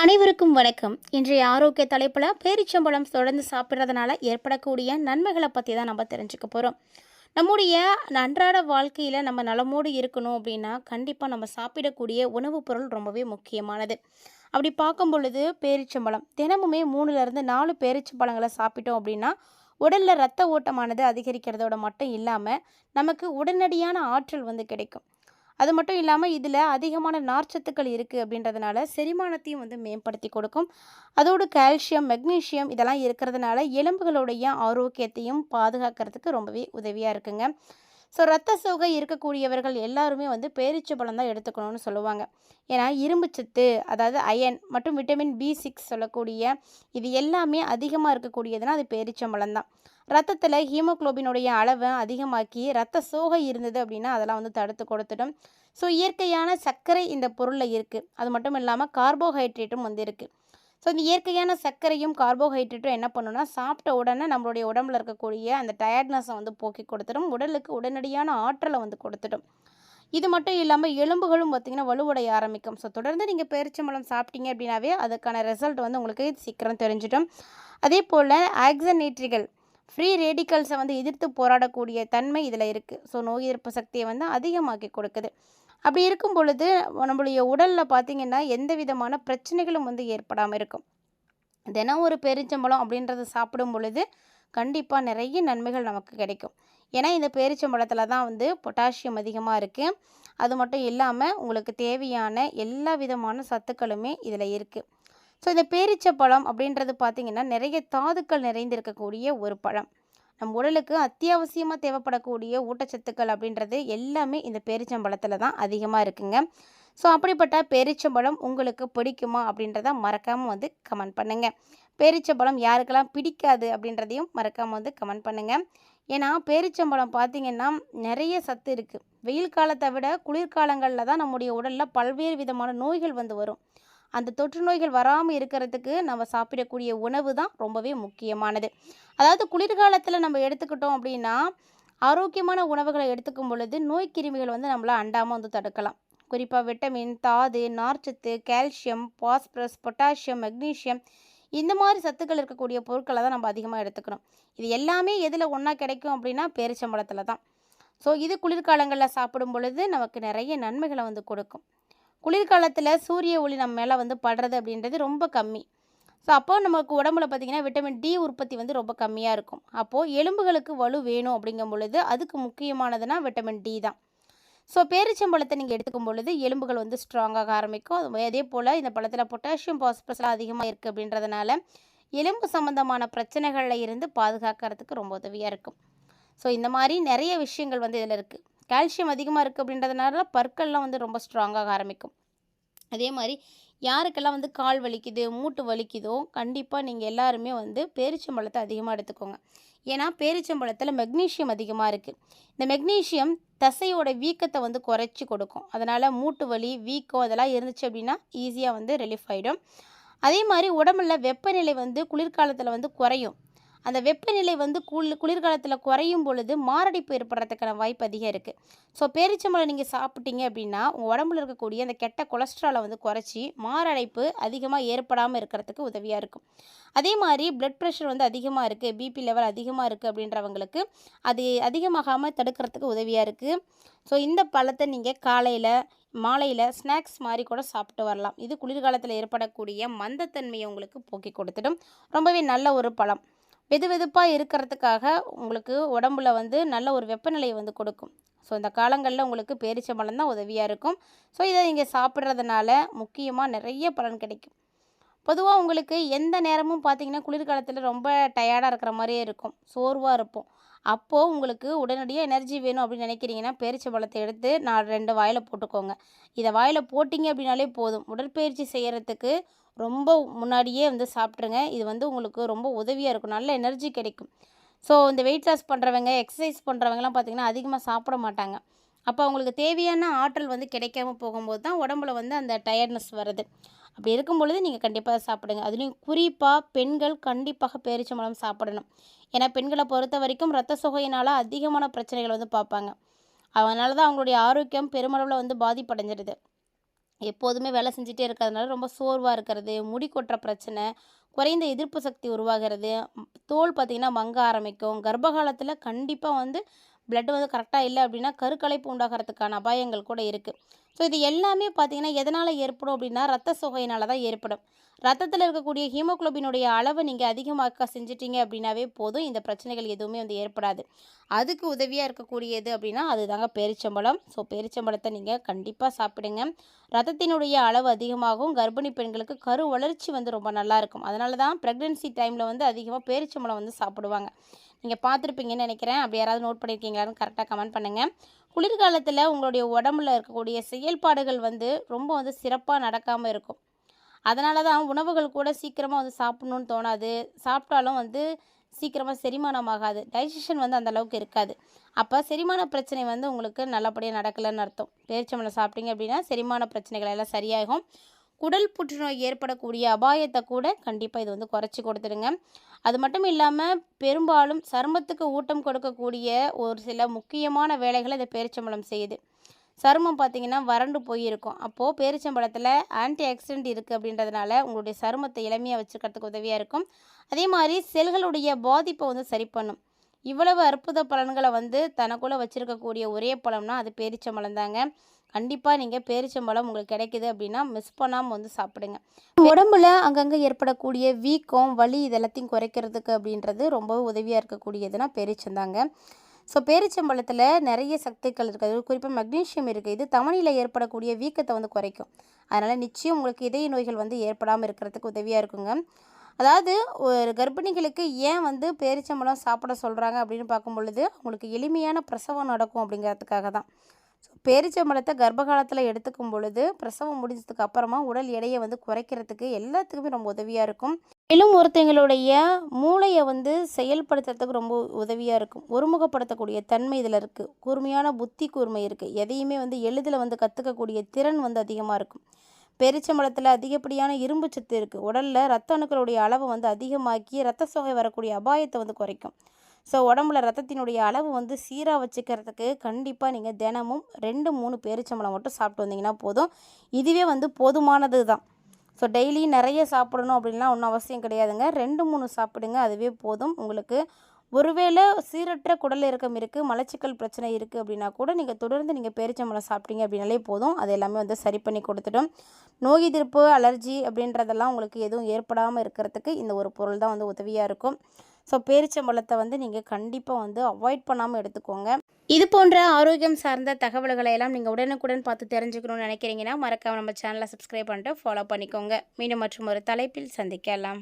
அனைவருக்கும் வணக்கம். இன்றைய ஆரோக்கிய தலைப்பில் பேரிச்சம்பழம் தொடர்ந்து சாப்பிட்றதுனால ஏற்படக்கூடிய நன்மைகளை பற்றி தான் நம்ம தெரிஞ்சுக்க போகிறோம். நம்முடைய அன்றாட வாழ்க்கையில் நம்ம நலமோடு இருக்கணும் அப்படின்னா கண்டிப்பாக நம்ம சாப்பிடக்கூடிய உணவுப் பொருள் ரொம்பவே முக்கியமானது. அப்படி பார்க்கும் பொழுது பேரிச்சம்பழம் தினமுமே 3லேருந்து 4 பேரிச்சம்பழங்களை சாப்பிட்டோம் அப்படின்னா உடலில் ரத்த ஓட்டமானது அதிகரிக்கிறதோட மட்டும் இல்லாமல் நமக்கு உடனடியான ஆற்றல் கிடைக்கும். அது மட்டும் இல்லாமல் இதில் அதிகமான நார்ச்சத்துக்கள் இருக்குது அப்படின்றதுனால செரிமானத்தையும் மேம்படுத்தி கொடுக்கும். அதோடு கால்சியம், மெக்னீஷியம் இதெல்லாம் இருக்கிறதுனால எலும்புகளுடைய ஆரோக்கியத்தையும் பாதுகாக்கிறதுக்கு ரொம்பவே உதவியாக இருக்குங்க. ஸோ ரத்த சோகை இருக்கக்கூடியவர்கள் எல்லாருமே பேரிச்சம்பழம் தான் எடுத்துக்கணும்னு சொல்லுவாங்க. ஏன்னா இரும்புச்சத்து, அதாவது அயன் மற்றும் விட்டமின் B6 சொல்லக்கூடிய இது எல்லாமே அதிகமாக இருக்கக்கூடியதுன்னா அது பேரிச்சம்பழம் தான். ரத்தத்தில் ஹீமோக்ளோபினுடைய அளவை அதிகமாக்கி ரத்த சோகை இருந்தது அப்படின்னா அதெல்லாம் தடுத்து கொடுத்துடும். ஸோ இயற்கையான சர்க்கரை இந்த பொருளில் இருக்குது. அது மட்டும் இல்லாமல் கார்போஹைட்ரேட்டும் இருக்குது. ஸோ இந்த இயற்கையான சர்க்கரையும் கார்போஹைட்ரேட்டும் என்ன பண்ணுன்னா சாப்பிட்ட உடனே நம்மளுடைய உடம்புல இருக்கக்கூடிய அந்த டயர்ட்னஸை போக்கி கொடுத்துடும். உடலுக்கு உடனடியான ஆற்றலை கொடுத்துடும். இது மட்டும் இல்லாமல் எலும்புகளும் பார்த்திங்கன்னா வலுவடைய ஆரம்பிக்கும். ஸோ தொடர்ந்து நீங்கள் பேரிச்சம்பழம் சாப்பிட்டீங்க அப்படின்னாவே அதுக்கான ரிசல்ட் உங்களுக்கு சீக்கிரம் தெரிஞ்சிடும். அதே போல் ஆக்சனேட்ரிகள் ஃப்ரீ ரேடிக்கல்ஸை எதிர்த்து போராடக்கூடிய தன்மை இதில் இருக்குது. ஸோ நோய் எதிர்ப்பு சக்தியை அதிகமாக்கி கொடுக்குது. அப்படி இருக்கும் பொழுது நம்மளுடைய உடலில் பார்த்திங்கன்னா எந்த விதமான பிரச்சனைகளும் ஏற்படாமல் இருக்கும். தினம் ஒரு பேரிச்சம்பழம் அப்படின்றத சாப்பிடும் பொழுது கண்டிப்பாக நிறைய நன்மைகள் நமக்கு கிடைக்கும். ஏன்னா இந்த பேரிச்சம்பழத்தில் தான் பொட்டாசியம் அதிகமாக இருக்குது. அது மட்டும் இல்லாமல் உங்களுக்கு தேவையான எல்லா விதமான சத்துக்களுமே இதில் இருக்குது. ஸோ இந்த பேரிச்சம்பழம் அப்படின்றது பார்த்திங்கன்னா நிறைய தாதுக்கள் நிறைந்திருக்கக்கூடிய ஒரு பழம். நம் உடலுக்கு அத்தியாவசியமாக தேவைப்படக்கூடிய ஊட்டச்சத்துக்கள் அப்படின்றது எல்லாமே இந்த பேரிச்சம்பழத்தில் தான் அதிகமாக இருக்குங்க. ஸோ அப்படிப்பட்ட பேரிச்சம்பழம் உங்களுக்கு பிடிக்குமா அப்படின்றத மறக்காமல் கமெண்ட் பண்ணுங்கள். பேரிச்சம்பழம் யாருக்கெல்லாம் பிடிக்காது அப்படின்றதையும் மறக்காமல் கமெண்ட் பண்ணுங்கள். ஏன்னா பேரிச்சம்பழம் பார்த்திங்கன்னா நிறைய சத்து இருக்குது. வெயில் காலத்தை விட குளிர்காலங்களில் தான் நம்முடைய உடலில் பல்வேறு விதமான நோய்கள் வரும். அந்த தொற்று நோய்கள் வராமல் இருக்கிறதுக்கு நம்ம சாப்பிடக்கூடிய உணவு தான் ரொம்பவே முக்கியமானது. அதாவது குளிர்காலத்தில் நம்ம எடுத்துக்கிட்டோம் அப்படின்னா ஆரோக்கியமான உணவுகளை எடுத்துக்கும் பொழுது நோய் கிருமிகள் நம்மளை அண்டாமல் தடுக்கலாம். குறிப்பாக விட்டமின், தாது, நார்ச்சத்து, கால்சியம், பாஸ்பரஸ், பொட்டாசியம், மெக்னீஷியம் இந்த மாதிரி சத்துக்கள் இருக்கக்கூடிய பொருட்களை தான் நம்ம அதிகமாக எடுத்துக்கணும். இது எல்லாமே எதில் ஒன்றா கிடைக்கும் அப்படின்னா பேரிச்சம்பழத்தில் தான். ஸோ இது குளிர்காலங்களில் சாப்பிடும் பொழுது நமக்கு நிறைய நன்மைகளை கொடுக்கும். குளிர்காலத்தில் சூரிய ஒளி நம்ம மேலே படுறது அப்படின்றது ரொம்ப கம்மி. ஸோ அப்போது நமக்கு உடம்புல பார்த்திங்கன்னா விட்டமின் D உற்பத்தி ரொம்ப கம்மியாக இருக்கும். அப்போது எலும்புகளுக்கு வலு வேணும் அப்படிங்கும் பொழுது அதுக்கு முக்கியமானதுன்னா விட்டமின் D தான். ஸோ பேரிச்சம்பழத்தை நீங்கள் எடுத்துக்கும் பொழுது எலும்புகள் ஸ்ட்ராங்காக ஆரம்பிக்கும். அதே போல் இந்த பழத்தில் பொட்டாசியம், பாஸ்பரஸ்லாம் அதிகமாக இருக்குது அப்படின்றதுனால எலும்பு சம்மந்தமான பிரச்சனைகளில் இருந்து பாதுகாக்கிறதுக்கு ரொம்ப உதவியாக இருக்கும். ஸோ இந்த மாதிரி நிறைய விஷயங்கள் இதில் இருக்குது. கால்சியம் அதிகமாக இருக்குது அப்படின்றதுனால பற்கள்லாம் ரொம்ப ஸ்ட்ராங்காக ஆரம்பிக்கும். அதே மாதிரி யாருக்கெல்லாம் கால் வலிக்குது, மூட்டு வலிக்குதோ கண்டிப்பாக நீங்கள் எல்லாருமே பேரிச்சம்பழத்தை அதிகமாக எடுத்துக்கோங்க. ஏன்னா பேரிச்சம்பழத்தில் மெக்னீஷியம் அதிகமாக இருக்குது. இந்த மெக்னீஷியம் தசையோட வீக்கத்தை குறைச்சி கொடுக்கும். அதனால் மூட்டு வலி, வீக்கம் அதெல்லாம் இருந்துச்சு அப்படின்னா ஈஸியாக ரிலீஃப் ஆகிடும். அதே மாதிரி உடம்புல வெப்பநிலை குளிர்காலத்தில் குறையும். அந்த வெப்பநிலை குளிர்காலத்தில் குறையும் பொழுது மாரடைப்பு ஏற்படுறதுக்கான வாய்ப்பு அதிகம் இருக்குது. ஸோ பேரிச்சம்பழம் நீங்கள் சாப்பிட்டீங்க அப்படின்னா உங்கள் உடம்புல இருக்கக்கூடிய அந்த கெட்ட கொலஸ்ட்ராலை குறைச்சி மாரடைப்பு அதிகமாக ஏற்படாமல் இருக்கிறதுக்கு உதவியாக இருக்கும். அதே மாதிரி பிளட் ப்ரெஷர் அதிகமாக இருக்குது, பிபி லெவல் அதிகமாக இருக்குது அப்படின்றவங்களுக்கு அது அதிகமாகாமல் தடுக்கிறதுக்கு உதவியாக இருக்குது. ஸோ இந்த பழத்தை நீங்கள் காலையில், மாலையில் ஸ்நாக்ஸ் மாதிரி கூட சாப்பிட்டு வரலாம். இது குளிர்காலத்தில் ஏற்படக்கூடிய மந்தத்தன்மையை உங்களுக்கு போக்கி கொடுத்துடும். ரொம்பவே நல்ல ஒரு பழம். வெதுவெதுப்பாக இருக்கிறதுக்காக உங்களுக்கு உடம்புல நல்ல ஒரு வெப்பநிலையை கொடுக்கும். ஸோ இந்த காலங்களில் உங்களுக்கு பேரிச்சம்பழம் தான் உதவியாக இருக்கும். ஸோ இதை நீங்கள் சாப்பிட்றதுனால முக்கியமாக நிறைய பலன் கிடைக்கும். பொதுவாக உங்களுக்கு எந்த நேரமும் பார்த்திங்கன்னா குளிர்காலத்தில் ரொம்ப டயர்டாக இருக்கிற மாதிரியே இருக்கும், சோர்வாக இருப்போம். அப்போது உங்களுக்கு உடனடியாக எனர்ஜி வேணும் அப்படின்னு நினைக்கிறீங்கன்னா பேரிச்சம்பழத்தை எடுத்து 2 வாயில் போட்டுக்கோங்க. இதை வாயில் போட்டிங்க அப்படின்னாலே போதும். உடற்பயிற்சி செய்கிறதுக்கு ரொம்ப முன்னாடியே சாப்பிட்ருங்க. இது உங்களுக்கு ரொம்ப உதவியாக இருக்கும். நல்ல எனர்ஜி கிடைக்கும். ஸோ இந்த வெயிட் லாஸ் பண்ணுறவங்க, எக்ஸசைஸ் பண்ணுறவங்கலாம் பார்த்திங்கன்னா அதிகமாக சாப்பிட மாட்டாங்க. அப்போ அவங்களுக்கு தேவையான ஆற்றல் கிடைக்காம போகும்போது தான் உடம்புல அந்த டயர்ட்னஸ் வருது. அப்படி இருக்கும் பொழுது நீங்கள் கண்டிப்பாக சாப்பிடுங்க. அதுலேயும் குறிப்பாக பெண்கள் கண்டிப்பாக பேரிச்சம்பழம் சாப்பிடணும். ஏன்னா பெண்களை பொறுத்த வரைக்கும் ரத்த சோகையினால் அதிகமான பிரச்சனைகள் பார்ப்பாங்க. அதனால தான் அவங்களுடைய ஆரோக்கியம் பெருமளவில் பாதிப்படைஞ்சிடுது. எப்போதுமே வேலை செஞ்சுட்டே இருக்கிறதுனால ரொம்ப சோர்வாக இருக்கிறது, முடி கொட்டுற பிரச்சனை, குறைந்த எதிர்ப்பு சக்தி உருவாகிறது, தோல் பார்த்திங்கன்னா மங்க ஆரம்பிக்கும். கர்ப்ப காலத்தில் கண்டிப்பாக வந்து பிளட் வந்து கரெக்டாக இல்லை அப்படின்னா கருக்கலைப்பு உண்டாகிறதுக்கான அபாயங்கள் கூட இருக்குது. ஸோ இது எல்லாமே பார்த்திங்கன்னா எதனால் ஏற்படும் அப்படின்னா ரத்த சோகையினால தான் ஏற்படும். ரத்தத்தில் இருக்கக்கூடிய ஹீமோகுளோபினுடைய அளவை நீங்கள் அதிகமாக்க செஞ்சிட்டிங்க அப்படின்னாவே போதும், இந்த பிரச்சனைகள் எதுவுமே வந்து ஏற்படாது. அதுக்கு உதவியாக இருக்கக்கூடியது அப்படின்னா அதுதாங்க பேரிச்சம்பழம். ஸோ பேரிச்சம்பழத்தை நீங்கள் கண்டிப்பாக சாப்பிடுங்க. ரத்தத்தினுடைய அளவு அதிகமாகும். கர்ப்பிணி பெண்களுக்கு கரு வளர்ச்சி வந்து ரொம்ப நல்லாயிருக்கும். அதனால தான் ப்ரெக்னென்சி டைமில் வந்து அதிகமாக பேரிச்சம்பழம் வந்து சாப்பிடுவாங்க. நீங்கள் பார்த்துருப்பீங்கன்னு நினைக்கிறேன். அப்படி யாராவது நோட் பண்ணியிருக்கீங்களான்னு கரெக்டாக கமெண்ட் பண்ணுங்கள். குளிர்காலத்தில் உங்களுடைய உடம்புல இருக்கக்கூடிய செயல்பாடுகள் வந்து ரொம்ப வந்து சிறப்பாக நடக்காமல் இருக்கும். அதனால தான் உணவுகள் கூட சீக்கிரமாக வந்து சாப்பிட்ணுன்னு தோணாது. சாப்பிட்டாலும் வந்து சீக்கிரமாக செரிமானம் ஆகாது. டைஜஷன் வந்து அந்த அளவுக்கு இருக்காது. அப்போ செரிமான பிரச்சனை வந்து உங்களுக்கு நல்லபடியாக நடக்கலைன்னு அர்த்தம். பேரிச்சம்பழம் சாப்பிட்டீங்க அப்படின்னா செரிமான பிரச்சனைகள் எல்லாம் சரியாகும். குடல் புற்றுநோய் ஏற்படக்கூடிய அபாயத்தை கூட கண்டிப்பாக இது வந்து குறைச்சி கொடுத்துடுங்க. அது மட்டும் இல்லாமல் பெரும்பாலும் சருமத்துக்கு ஊட்டம் கொடுக்கக்கூடிய ஒரு சில முக்கியமான வேலைகளை இந்த பேரிச்சம்பழம் செய்யுது. சருமம் பார்த்திங்கன்னா வறண்டு போயிருக்கும். அப்போது பேரிச்சம்பழத்தில் ஆன்டி ஆக்சிடென்ட் இருக்குது அப்படின்றதுனால உங்களுடைய சருமத்தை இளமையாக வச்சுக்கிறதுக்கு உதவியாக இருக்கும். அதே மாதிரி செல்களுடைய பாதிப்பை வந்து சரி பண்ணும். இவ்வளவு அற்புத பலன்களை வந்து தனக்குள்ளே வச்சுருக்கக்கூடிய ஒரே பழம்னா அது பேரிச்சம்பழம் தாங்க. கண்டிப்பாக நீங்கள் பேரிச்சம்பழம் உங்களுக்கு கிடைக்குது அப்படின்னா மிஸ் பண்ணாமல் வந்து சாப்பிடுங்க. உடம்புல அங்கங்கே ஏற்படக்கூடிய வீக்கம், வலி இதெல்லாத்தையும் குறைக்கிறதுக்கு அப்படின்றது ரொம்ப உதவியாக இருக்கக்கூடியதுன்னா பேரிச்சந்தாங்க. ஸோ பேரிச்சம்பழத்தில் நிறைய சத்துக்கள் இருக்குது. அது குறிப்பாக மெக்னீஷியம் இருக்குது. இது தமனியில் ஏற்படக்கூடிய வீக்கத்தை வந்து குறைக்கும். அதனால் நிச்சயம் உங்களுக்கு இதய நோய்கள் வந்து ஏற்படாமல் இருக்கிறதுக்கு உதவியாக இருக்குங்க. அதாவது ஒரு கர்ப்பிணிகளுக்கு ஏன் வந்து பேரிச்சம்பழம் சாப்பிட சொல்கிறாங்க அப்படின்னு பார்க்கும் பொழுது அவங்களுக்கு எளிமையான பிரசவம் நடக்கும் அப்படிங்கிறதுக்காக தான். ஸோ பேரிச்சம்பழத்தை கர்ப்ப காலத்தில் எடுத்துக்கும் பொழுது பிரசவம் முடிஞ்சதுக்கு அப்புறமா உடல் எடையை வந்து குறைக்கிறதுக்கு எல்லாத்துக்குமே ரொம்ப உதவியாக இருக்கும். மேலும் ஒருத்தங்களுடைய மூளையை வந்து செயல்படுத்துறதுக்கு ரொம்ப உதவியாக இருக்கும். ஒருமுகப்படுத்தக்கூடிய தன்மை இதில் இருக்குது. கூர்மையான புத்தி கூர்மை இருக்குது. எதையுமே வந்து எளிதில் வந்து கற்றுக்கக்கூடிய திறன் வந்து அதிகமாக இருக்கும். பேரிச்சம்பழத்தில் அதிகப்படியான இரும்பு சத்து இருக்குது. உடலில் ரத்த அணுக்களுடைய அளவை வந்து அதிகமாக்கி ரத்த சோகை வரக்கூடிய அபாயத்தை வந்து குறைக்கும். ஸோ உடம்புல ரத்தத்தினுடைய அளவு வந்து சீராக வச்சுக்கிறதுக்கு கண்டிப்பாக நீங்கள் தினமும் 2-3 பேரிச்சம்பழம் மட்டும் சாப்பிட்டு வந்தீங்கன்னா போதும். இதுவே வந்து போதுமானது தான். ஸோ டெய்லி நிறைய சாப்பிடணும் அப்படின்லாம் ஒன்றும் அவசியம் கிடையாதுங்க. 2-3 சாப்பிடுங்க, அதுவே போதும் உங்களுக்கு. ஒருவேளை சீரற்ற குடல் இறக்கம் இருக்குது, மலச்சிக்கல் பிரச்சனை இருக்குது அப்படின்னா கூட நீங்கள் தொடர்ந்து நீங்கள் பேரிச்சம்பழம் சாப்பிட்டீங்க அப்படின்னாலே போதும். அது எல்லாமே வந்து சரி பண்ணி கொடுத்துடும். நோய் எதிர்ப்பு, அலர்ஜி அப்படின்றதெல்லாம் உங்களுக்கு எதுவும் ஏற்படாமல் இருக்கிறதுக்கு இந்த ஒரு பொருள் தான் வந்து உதவியாக இருக்கும். ஸோ பேரிச்சம்பழத்தை வந்து நீங்கள் கண்டிப்பாக வந்து அவாய்ட் பண்ணாமல் எடுத்துக்கோங்க. இது போன்ற ஆரோக்கியம் சார்ந்த தகவல்களை எல்லாம் நீங்கள் உடனுக்குடன் பார்த்து தெரிஞ்சுக்கணும்னு நினைக்கிறீங்கன்னா மறக்காம நம்ம சேனலை சப்ஸ்கிரைப் பண்ணிட்டு ஃபாலோ பண்ணிக்கோங்க. மீண்டும் மற்றும் ஒரு தலைப்பில் சந்திக்கலாம்.